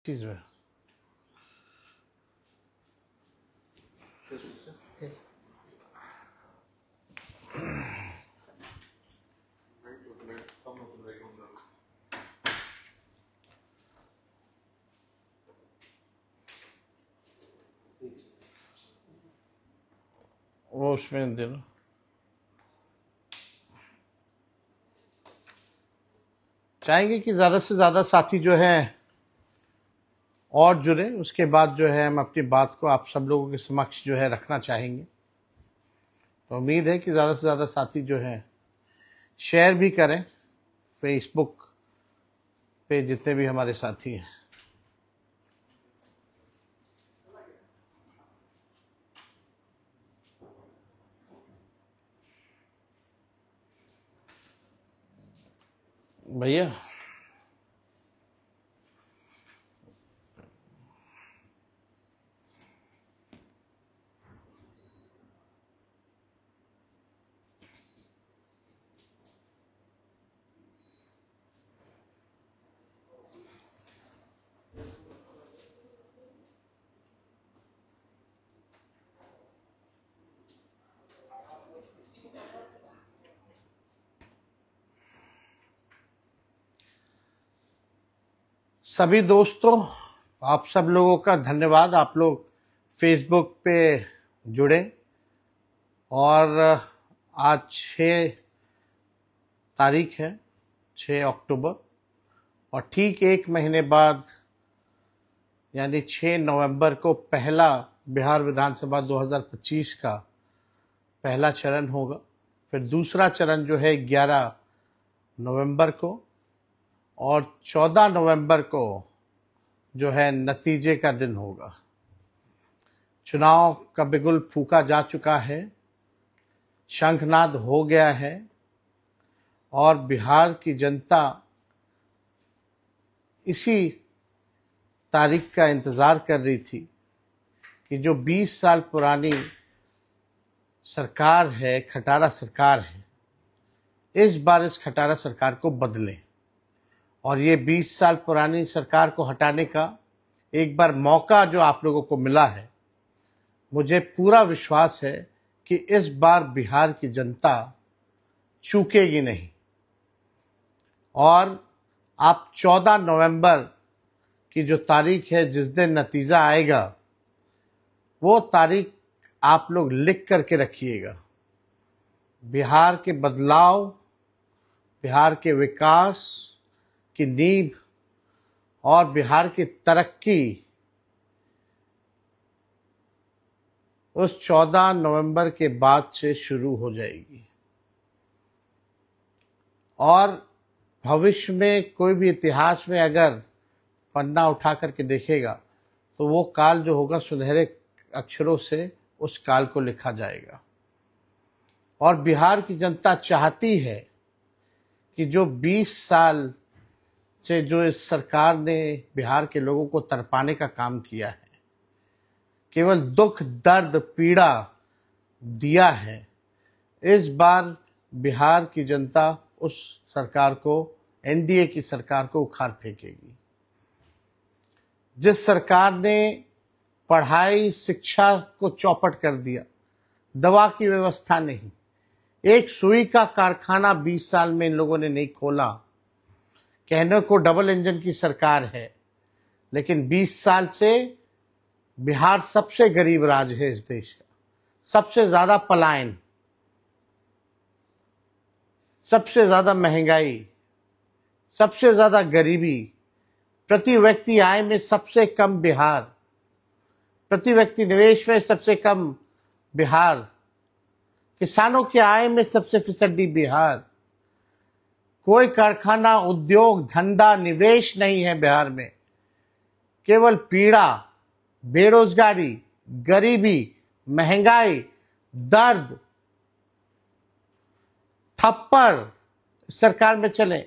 चीज में वो उसमें देना। चाहेंगे कि ज़्यादा से ज़्यादा साथी जो हैं और जुड़े, उसके बाद जो है हम अपनी बात को आप सब लोगों के समक्ष जो है रखना चाहेंगे। तो उम्मीद है कि ज़्यादा से ज़्यादा साथी जो हैं शेयर भी करें फेसबुक पे जितने भी हमारे साथी हैं। भैया सभी दोस्तों, आप सब लोगों का धन्यवाद। आप लोग फेसबुक पे जुड़े और आज 6 तारीख है, 6 अक्टूबर, और ठीक 1 महीने बाद यानी 6 नवंबर को पहला बिहार विधानसभा 2025 का पहला चरण होगा। फिर दूसरा चरण जो है 11 नवंबर को, और 14 नवंबर को जो है नतीजे का दिन होगा। चुनाव का बिगुल फूंका जा चुका है, शंखनाद हो गया है और बिहार की जनता इसी तारीख का इंतजार कर रही थी कि जो 20 साल पुरानी सरकार है, खटारा सरकार है, इस बार इस खटारा सरकार को बदले। और ये 20 साल पुरानी सरकार को हटाने का एक बार मौका जो आप लोगों को मिला है, मुझे पूरा विश्वास है कि इस बार बिहार की जनता चूकेगी नहीं। और आप 14 नवंबर की जो तारीख है, जिस दिन नतीजा आएगा, वो तारीख आप लोग लिख करके रखिएगा। बिहार के बदलाव, बिहार के विकास की नींव और बिहार की तरक्की उस 14 नवंबर के बाद से शुरू हो जाएगी। और भविष्य में कोई भी इतिहास में अगर पन्ना उठा करके देखेगा तो वो काल जो होगा सुनहरे अक्षरों से उस काल को लिखा जाएगा। और बिहार की जनता चाहती है कि जो 20 साल से जो इस सरकार ने बिहार के लोगों को तरपाने का काम किया है, केवल दुख दर्द पीड़ा दिया है, इस बार बिहार की जनता उस सरकार को, एनडीए की सरकार को उखाड़ फेंकेगी। जिस सरकार ने पढ़ाई शिक्षा को चौपट कर दिया, दवा की व्यवस्था नहीं, एक सुई का कारखाना 20 साल में इन लोगों ने नहीं खोला। कहने को डबल इंजन की सरकार है, लेकिन 20 साल से बिहार सबसे गरीब राज्य है इस देश का। सबसे ज्यादा पलायन, सबसे ज्यादा महंगाई, सबसे ज्यादा गरीबी, प्रति व्यक्ति आय में सबसे कम बिहार, प्रति व्यक्ति निवेश में सबसे कम बिहार, किसानों की आय में सबसे फिसड्डी बिहार। कोई कारखाना, उद्योग, धंधा, निवेश नहीं है बिहार में। केवल पीड़ा, बेरोजगारी, गरीबी, महंगाई, दर्द, थप्पड़ इस सरकार में चले।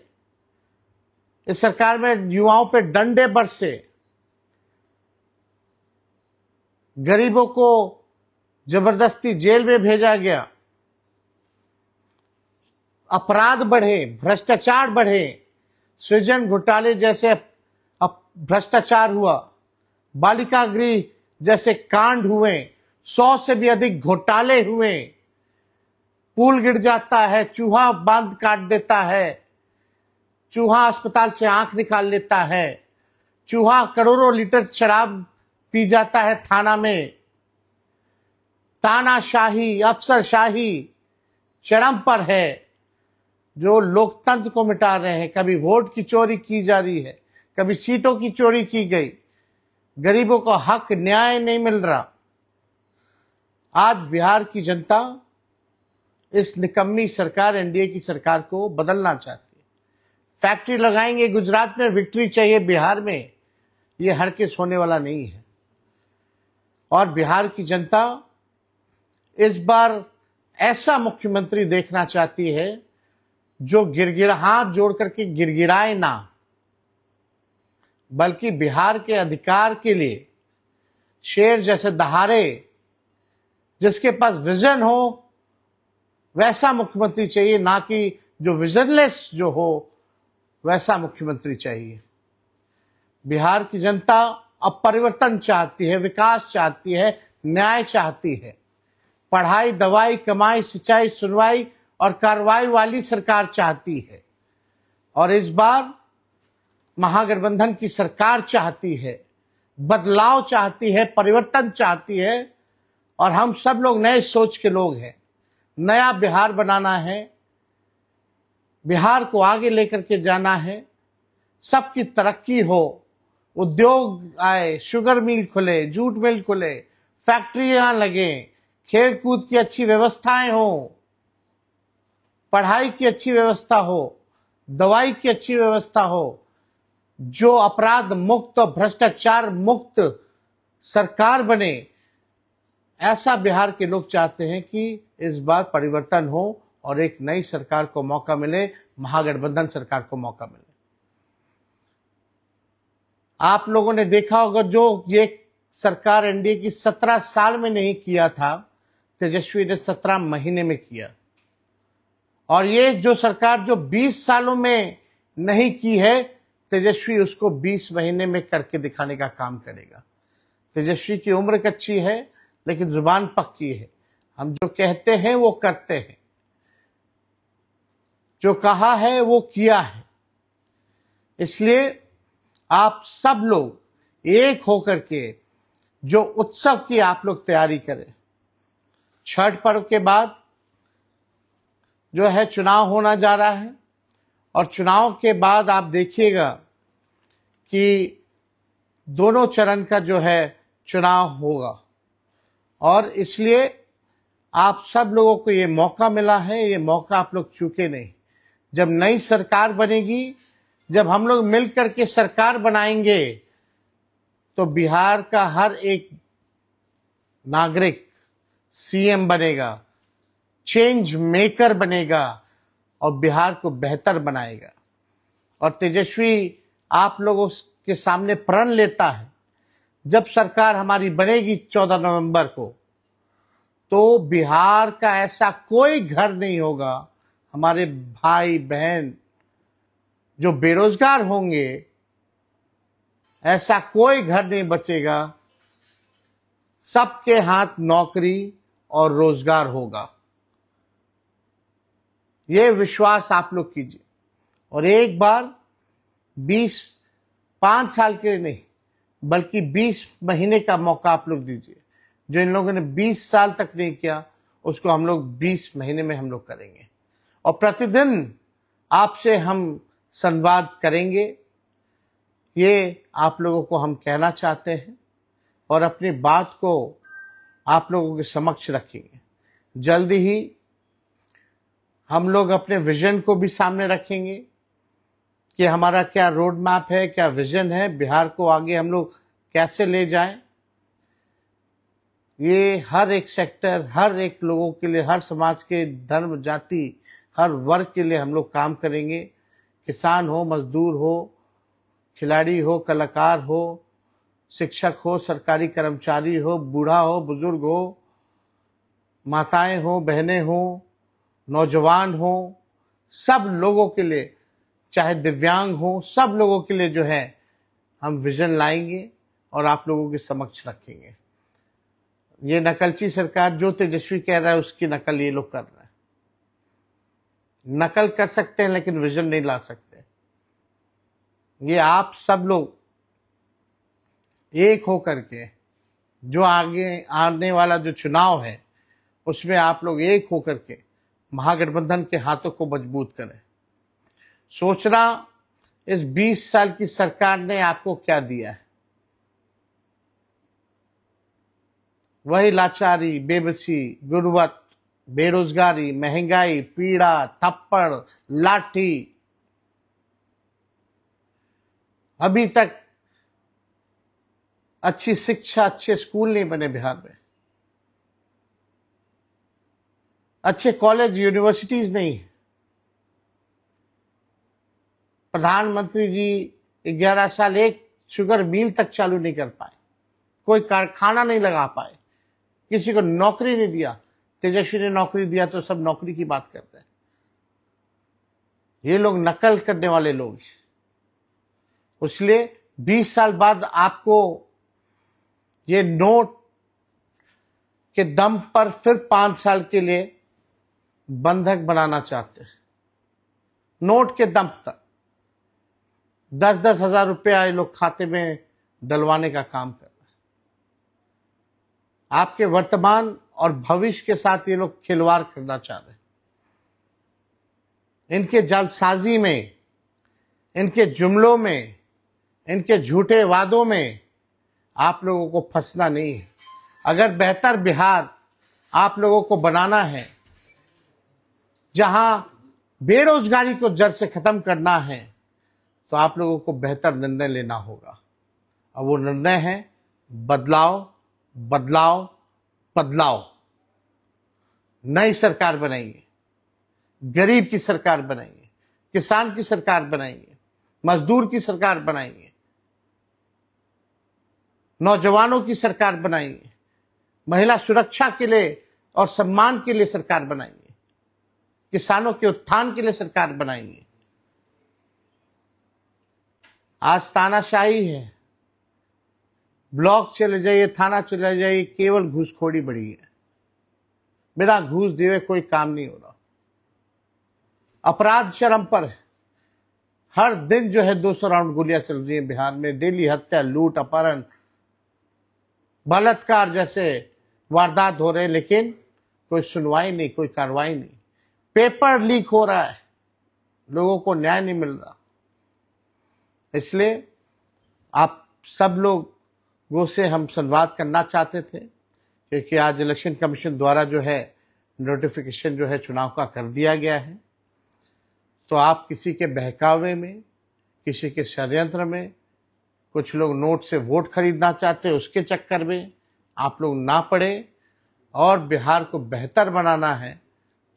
इस सरकार में युवाओं पे डंडे बरसे, गरीबों को जबरदस्ती जेल में भेजा गया, अपराध बढ़े, भ्रष्टाचार बढ़े, सृजन घोटाले जैसे भ्रष्टाचार हुआ, बालिका गृह जैसे कांड हुए, 100 से भी अधिक घोटाले हुए, पुल गिर जाता है, चूहा बांध काट देता है, चूहा अस्पताल से आंख निकाल लेता है, चूहा करोड़ों लीटर शराब पी जाता है थाना में। तानाशाही, अफसरशाही चरम पर है, जो लोकतंत्र को मिटा रहे हैं। कभी वोट की चोरी की जा रही है, कभी सीटों की चोरी की गई, गरीबों को हक न्याय नहीं मिल रहा। आज बिहार की जनता इस निकम्मी सरकार, एनडीए की सरकार को बदलना चाहती है। फैक्ट्री लगाएंगे गुजरात में, विक्ट्री चाहिए बिहार में, ये हरगिज़ होने वाला नहीं है। और बिहार की जनता इस बार ऐसा मुख्यमंत्री देखना चाहती है जो हाथ जोड़ करके गिड़गिड़ाए ना, बल्कि बिहार के अधिकार के लिए शेर जैसे दहाड़े, जिसके पास विजन हो वैसा मुख्यमंत्री चाहिए, ना कि जो विजनलेस जो हो वैसा मुख्यमंत्री चाहिए। बिहार की जनता अब परिवर्तन चाहती है, विकास चाहती है, न्याय चाहती है। पढ़ाई, दवाई, कमाई, सिंचाई, सुनवाई और कार्रवाई वाली सरकार चाहती है। और इस बार महागठबंधन की सरकार चाहती है, बदलाव चाहती है, परिवर्तन चाहती है। और हम सब लोग नए सोच के लोग हैं। नया बिहार बनाना है, बिहार को आगे लेकर के जाना है, सबकी तरक्की हो, उद्योग आए, शुगर मिल खुले, जूट मिल खुले, फैक्ट्रियां लगे, खेल कूद की अच्छी व्यवस्थाएं हो, पढ़ाई की अच्छी व्यवस्था हो, दवाई की अच्छी व्यवस्था हो, जो अपराध मुक्त, भ्रष्टाचार मुक्त सरकार बने। ऐसा बिहार के लोग चाहते हैं कि इस बार परिवर्तन हो और एक नई सरकार को मौका मिले, महागठबंधन सरकार को मौका मिले। आप लोगों ने देखा होगा, जो ये सरकार एनडीए की 17 साल में नहीं किया था, तेजस्वी ने 17 महीने में किया। और ये जो सरकार जो 20 सालों में नहीं की है, तेजस्वी उसको 20 महीने में करके दिखाने का काम करेगा। तेजस्वी की उम्र कच्ची है, लेकिन जुबान पक्की है। हम जो कहते हैं वो करते हैं, जो कहा है वो किया है। इसलिए आप सब लोग एक होकर के जो उत्सव की आप लोग तैयारी करें। छठ पर्व के बाद जो है चुनाव होना जा रहा है, और चुनाव के बाद आप देखिएगा कि दोनों चरण का जो है चुनाव होगा। और इसलिए आप सब लोगों को ये मौका मिला है, ये मौका आप लोग चूके नहीं। जब नई सरकार बनेगी, जब हम लोग मिलकर के सरकार बनाएंगे, तो बिहार का हर एक नागरिक सीएम बनेगा, चेंज मेकर बनेगा और बिहार को बेहतर बनाएगा। और तेजस्वी आप लोगों के सामने प्रण लेता है, जब सरकार हमारी बनेगी 14 नवंबर को, तो बिहार का ऐसा कोई घर नहीं होगा, हमारे भाई बहन जो बेरोजगार होंगे, ऐसा कोई घर नहीं बचेगा, सबके हाथ नौकरी और रोजगार होगा। ये विश्वास आप लोग कीजिए। और एक बार 5 साल के नहीं, बल्कि 20 महीने का मौका आप लोग दीजिए। जो इन लोगों ने 20 साल तक नहीं किया, उसको हम लोग 20 महीने में हम लोग करेंगे। और प्रतिदिन आपसे हम संवाद करेंगे, ये आप लोगों को हम कहना चाहते हैं, और अपनी बात को आप लोगों के समक्ष रखेंगे। जल्दी ही हम लोग अपने विजन को भी सामने रखेंगे कि हमारा क्या रोड मैप है, क्या विजन है, बिहार को आगे हम लोग कैसे ले जाएं। ये हर एक सेक्टर, हर एक लोगों के लिए, हर समाज के धर्म, जाति, हर वर्ग के लिए हम लोग काम करेंगे। किसान हो, मजदूर हो, खिलाड़ी हो, कलाकार हो, शिक्षक हो, सरकारी कर्मचारी हो, बूढ़ा हो, बुजुर्ग हो, माताएं हो, बहनें हो, नौजवान हो, सब लोगों के लिए, चाहे दिव्यांग हो, सब लोगों के लिए जो है हम विजन लाएंगे और आप लोगों के समक्ष रखेंगे। ये नकलची सरकार जो तेजस्वी कह रहा है उसकी नकल ये लोग कर रहे हैं। नकल कर सकते हैं लेकिन विजन नहीं ला सकते। ये आप सब लोग एक होकर के जो आगे आने वाला जो चुनाव है उसमें आप लोग एक होकर के महागठबंधन के हाथों को मजबूत करें। सोचना इस 20 साल की सरकार ने आपको क्या दिया है? वही लाचारी, बेबसी, गुर्बत, बेरोजगारी, महंगाई, पीड़ा, थप्पड़, लाठी। अभी तक अच्छी शिक्षा, अच्छे स्कूल नहीं बने बिहार में, अच्छे कॉलेज यूनिवर्सिटीज नहीं। प्रधानमंत्री जी 11 साल एक शुगर मिल तक चालू नहीं कर पाए, कोई कारखाना नहीं लगा पाए, किसी को नौकरी नहीं दिया। तेजस्वी ने नौकरी दिया तो सब नौकरी की बात करते हैं। ये लोग नकल करने वाले लोग हैं। इसलिए 20 साल बाद आपको ये नोट के दम पर फिर 5 साल के लिए बंधक बनाना चाहते हैं। नोट के दम तक 10-10 हजार रुपया ये लोग खाते में डलवाने का काम कर रहे हैं। आपके वर्तमान और भविष्य के साथ ये लोग खिलवाड़ करना चाह रहे हैं। इनके जालसाजी में, इनके जुमलों में, इनके झूठे वादों में आप लोगों को फंसना नहीं है। अगर बेहतर बिहार आप लोगों को बनाना है, जहां बेरोजगारी को जड़ से खत्म करना है, तो आप लोगों को बेहतर निर्णय लेना होगा। और वो निर्णय है बदलाव, बदलाव, बदलाव। नई सरकार बनाइए, गरीब की सरकार बनाइए, किसान की सरकार बनाइए, मजदूर की सरकार बनाइए, नौजवानों की सरकार बनाइए, महिला सुरक्षा के लिए और सम्मान के लिए सरकार बनाइए, किसानों के उत्थान के लिए सरकार बनाइए। आज तानाशाही है, ब्लॉक चले जाइए, थाना चले जाइए, केवल घूसखोरी बढ़ी है। बिना घूस दिए कोई काम नहीं हो रहा। अपराध चरम पर है। हर दिन जो है 200 राउंड गोलियां चल रही हैं बिहार में। डेली हत्या, लूट, अपहरण, बलात्कार जैसे वारदात हो रहे हैं, लेकिन कोई सुनवाई नहीं, कोई कार्रवाई नहीं। पेपर लीक हो रहा है, लोगों को न्याय नहीं मिल रहा। इसलिए आप सब लोगों से हम संवाद करना चाहते थे, क्योंकि आज इलेक्शन कमीशन द्वारा जो है नोटिफिकेशन जो है चुनाव का कर दिया गया है। तो आप किसी के बहकावे में, किसी के षड्यंत्र में, कुछ लोग नोट से वोट खरीदना चाहते हैं, उसके चक्कर में आप लोग ना पड़े। और बिहार को बेहतर बनाना है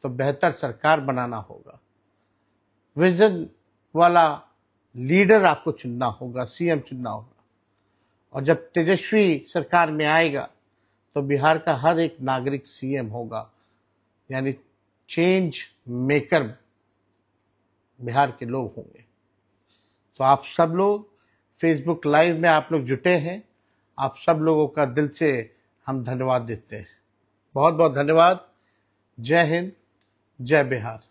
तो बेहतर सरकार बनाना होगा। विजन वाला लीडर आपको चुनना होगा, सीएम चुनना होगा। और जब तेजस्वी सरकार में आएगा तो बिहार का हर एक नागरिक सीएम होगा, यानी चेंज मेकर बिहार के लोग होंगे। तो आप सब लोग फेसबुक लाइव में आप लोग जुटे हैं, आप सब लोगों का दिल से हम धन्यवाद देते हैं। बहुत बहुत धन्यवाद। जय हिंद, जय बिहार।